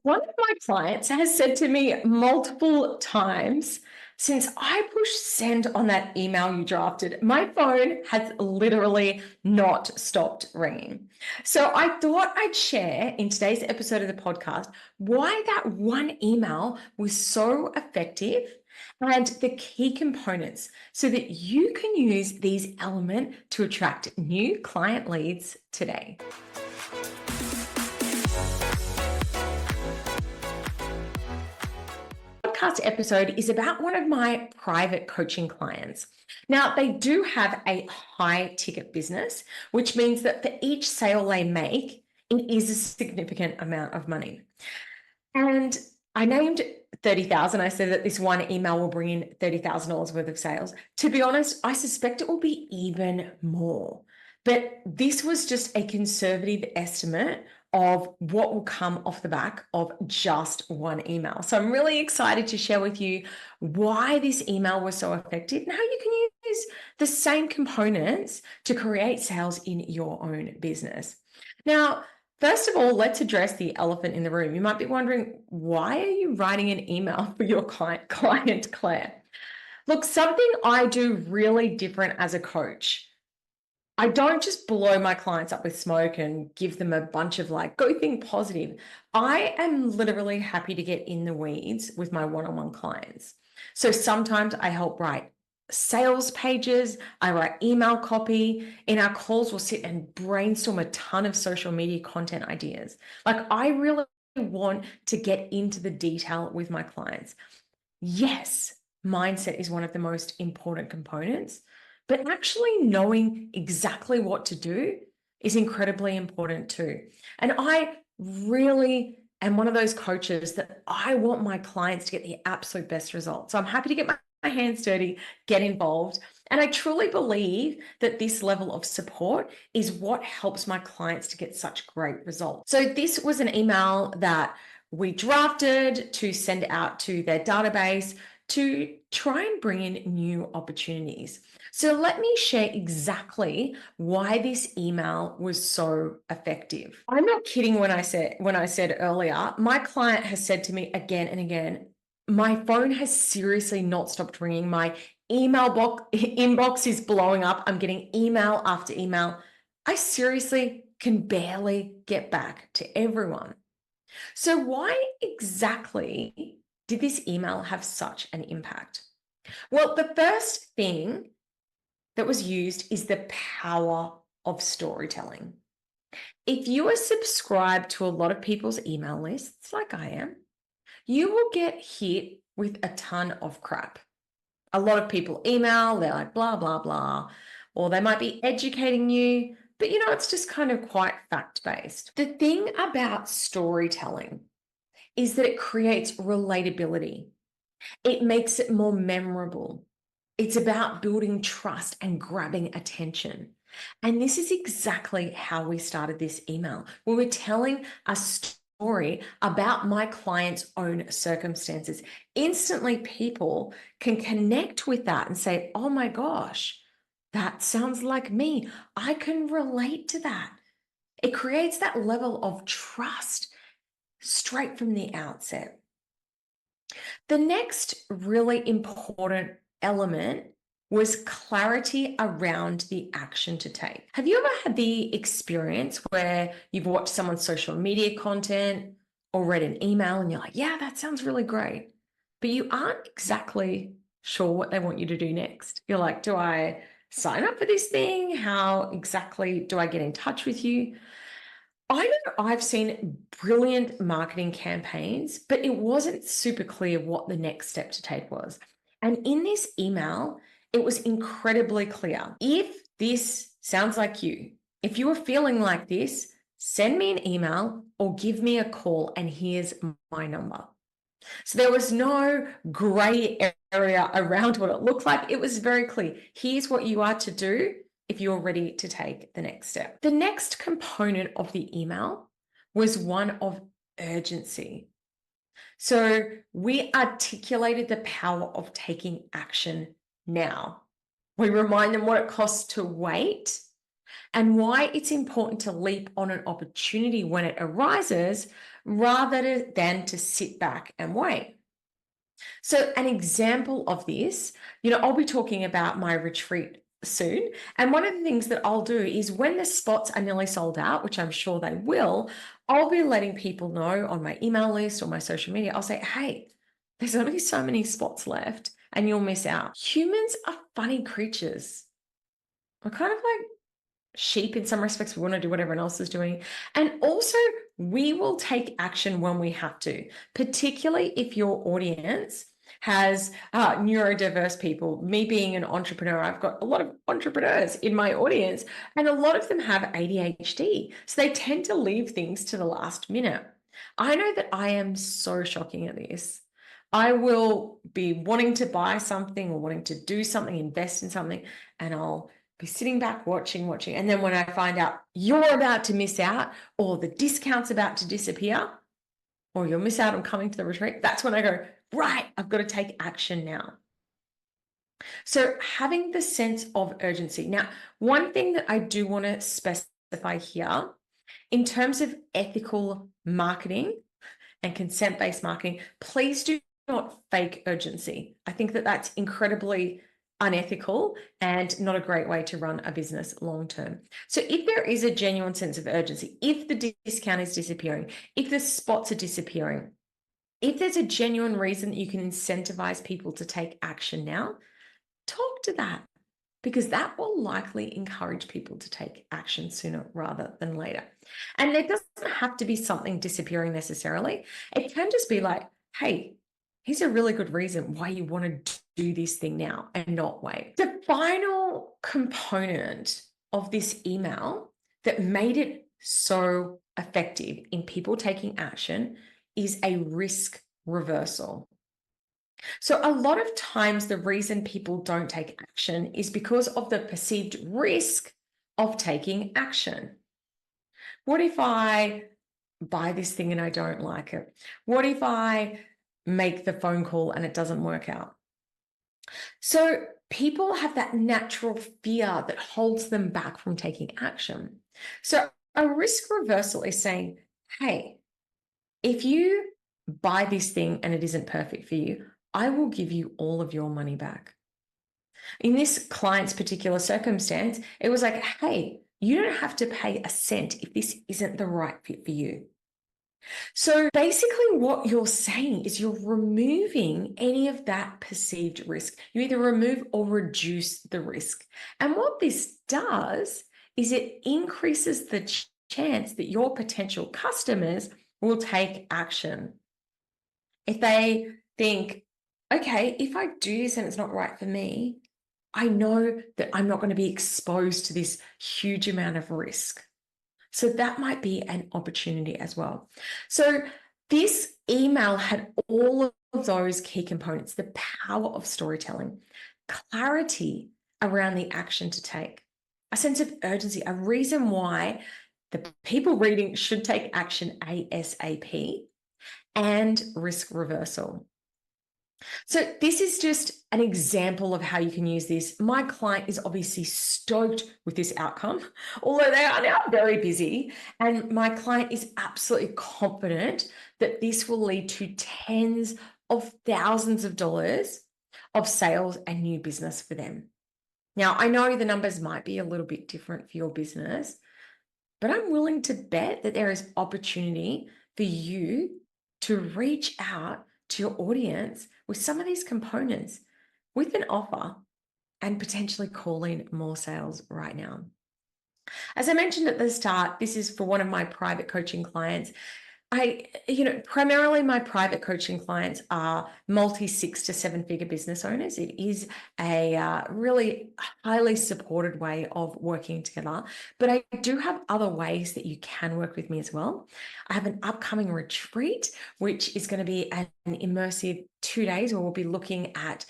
One of my clients has said to me multiple times, since I pushed send on that email you drafted, my phone has literally not stopped ringing. So I thought I'd share in today's episode of the podcast why that one email was so effective and the key components so that you can use these elements to attract new client leads today. Podcast episode is about one of my private coaching clients. Now, they do have a high ticket business, which means that for each sale they make, it is a significant amount of money. And I named 30,000. I said that this one email will bring in $30,000 worth of sales. To be honest, I suspect it will be even more. But this was just a conservative estimate of what will come off the back of just one email. So I'm really excited to share with you why this email was so effective and how you can use the same components to create sales in your own business. Now, first of all, let's address the elephant in the room. You might be wondering, why are you writing an email for your client Claire? Look, something I do really different as a coach. I don't just blow my clients up with smoke and give them a bunch of go think positive. I am literally happy to get in the weeds with my one-on-one clients. So sometimes I help write sales pages, I write email copy. In our calls, we'll sit and brainstorm a ton of social media content ideas. I really want to get into the detail with my clients. Yes, mindset is one of the most important components, but actually knowing exactly what to do is incredibly important too. And I really am one of those coaches that I want my clients to get the absolute best results. So I'm happy to get my hands dirty, get involved. And I truly believe that this level of support is what helps my clients to get such great results. So this was an email that we drafted to send out to their database to try and bring in new opportunities. So let me share exactly why this email was so effective. I'm not kidding when I said earlier, my client has said to me again and again, my phone has seriously not stopped ringing. My inbox is blowing up. I'm getting email after email. I seriously can barely get back to everyone. So why exactly did this email have such an impact? Well, the first thing that was used is the power of storytelling. If you are subscribed to a lot of people's email lists, like I am, you will get hit with a ton of crap. A lot of people email, they're like, blah, blah, blah, or they might be educating you, but it's just kind of quite fact-based. The thing about storytelling is that it creates relatability. It makes it more memorable. It's about building trust and grabbing attention. And this is exactly how we started this email. We were telling a story about my client's own circumstances. Instantly, people can connect with that and say, oh my gosh, that sounds like me. I can relate to that. It creates that level of trust straight from the outset. The next really important element was clarity around the action to take. Have you ever had the experience where you've watched someone's social media content or read an email and you're like, yeah, that sounds really great, but you aren't exactly sure what they want you to do next? You're like, do I sign up for this thing? How exactly do I get in touch with you? I know I've seen brilliant marketing campaigns, but it wasn't super clear what the next step to take was. And in this email, it was incredibly clear. If this sounds like you, if you are feeling like this, send me an email or give me a call, and here's my number. So there was no gray area around what it looked like. It was very clear. Here's what you are to do if you're ready to take the next step. The next component of the email was one of urgency. So we articulated the power of taking action now. We remind them what it costs to wait and why it's important to leap on an opportunity when it arises rather than to sit back and wait. So an example of this, I'll be talking about my retreat soon. And one of the things that I'll do is when the spots are nearly sold out, which I'm sure they will, I'll be letting people know on my email list or my social media. I'll say, hey, there's only so many spots left and you'll miss out. Humans are funny creatures. We're kind of like sheep in some respects. We want to do what everyone else is doing. And also, we will take action when we have to, particularly if your audience has neurodiverse people. Me being an entrepreneur, I've got a lot of entrepreneurs in my audience, and a lot of them have ADHD. So they tend to leave things to the last minute. I know that I am so shocking at this. I will be wanting to buy something or wanting to do something, invest in something, and I'll be sitting back watching. And then when I find out you're about to miss out or the discount's about to disappear or you'll miss out on coming to the retreat, that's when I go, right, I've got to take action now. So having the sense of urgency. Now, one thing that I do want to specify here in terms of ethical marketing and consent-based marketing, please do not fake urgency. I think that that's incredibly unethical and not a great way to run a business long term. So if there is a genuine sense of urgency, if the discount is disappearing, if the spots are disappearing, if there's a genuine reason that you can incentivize people to take action now, talk to that, because that will likely encourage people to take action sooner rather than later. And it doesn't have to be something disappearing necessarily. It can just be like, hey, here's a really good reason why you want to do this thing now and not wait. The final component of this email that made it so effective in people taking action is a risk reversal. So a lot of times the reason people don't take action is because of the perceived risk of taking action. What if I buy this thing and I don't like it? What if I make the phone call and it doesn't work out? So people have that natural fear that holds them back from taking action. So a risk reversal is saying, hey, if you buy this thing and it isn't perfect for you, I will give you all of your money back. In this client's particular circumstance, it was like, hey, you don't have to pay a cent if this isn't the right fit for you. So basically what you're saying is you're removing any of that perceived risk. You either remove or reduce the risk. And what this does is it increases the chance that your potential customers will take action. If they think, okay, if I do this and it's not right for me, I know that I'm not going to be exposed to this huge amount of risk. So that might be an opportunity as well. So this email had all of those key components: the power of storytelling, clarity around the action to take, a sense of urgency, a reason why the people reading should take action ASAP, and risk reversal. So this is just an example of how you can use this. My client is obviously stoked with this outcome, although they are now very busy. And my client is absolutely confident that this will lead to tens of thousands of dollars of sales and new business for them. Now, I know the numbers might be a little bit different for your business, but I'm willing to bet that there is opportunity for you to reach out to your audience with some of these components with an offer and potentially call in more sales right now. As I mentioned at the start, this is for one of my private coaching clients. Primarily my private coaching clients are multi 6 to 7 figure business owners. It is a really highly supported way of working together, but I do have other ways that you can work with me as well. I have an upcoming retreat, which is going to be an immersive 2 days where we'll be looking at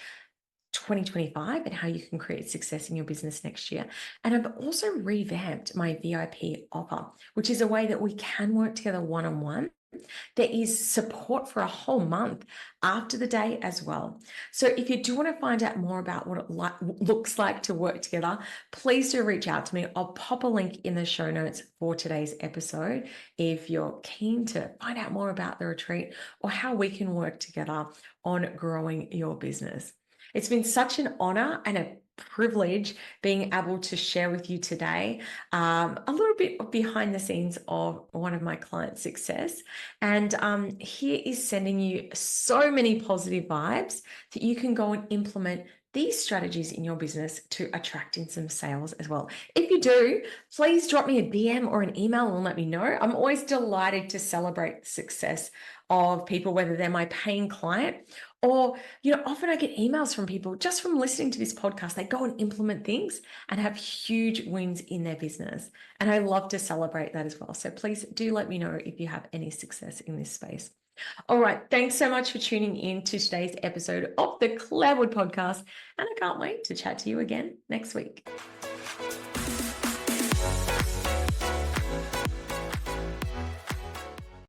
2025 and how you can create success in your business next year. And I've also revamped my VIP offer, which is a way that we can work together one-on-one there is support for a whole month after the day as well. So if you do want to find out more about what it looks like to work together, please do reach out to me. I'll pop a link in the show notes for today's episode if you're keen to find out more about the retreat or how we can work together on growing your business. It's been such an honor and a privilege being able to share with you today a little bit of behind the scenes of one of my clients' success. And here is sending you so many positive vibes that you can go and implement these strategies in your business to attract in some sales as well. If you do, please drop me a DM or an email and let me know. I'm always delighted to celebrate the success of people, whether they're my paying client or, often I get emails from people just from listening to this podcast. They go and implement things and have huge wins in their business. And I love to celebrate that as well. So please do let me know if you have any success in this space. All right. Thanks so much for tuning in to today's episode of the Clairwood Podcast. And I can't wait to chat to you again next week.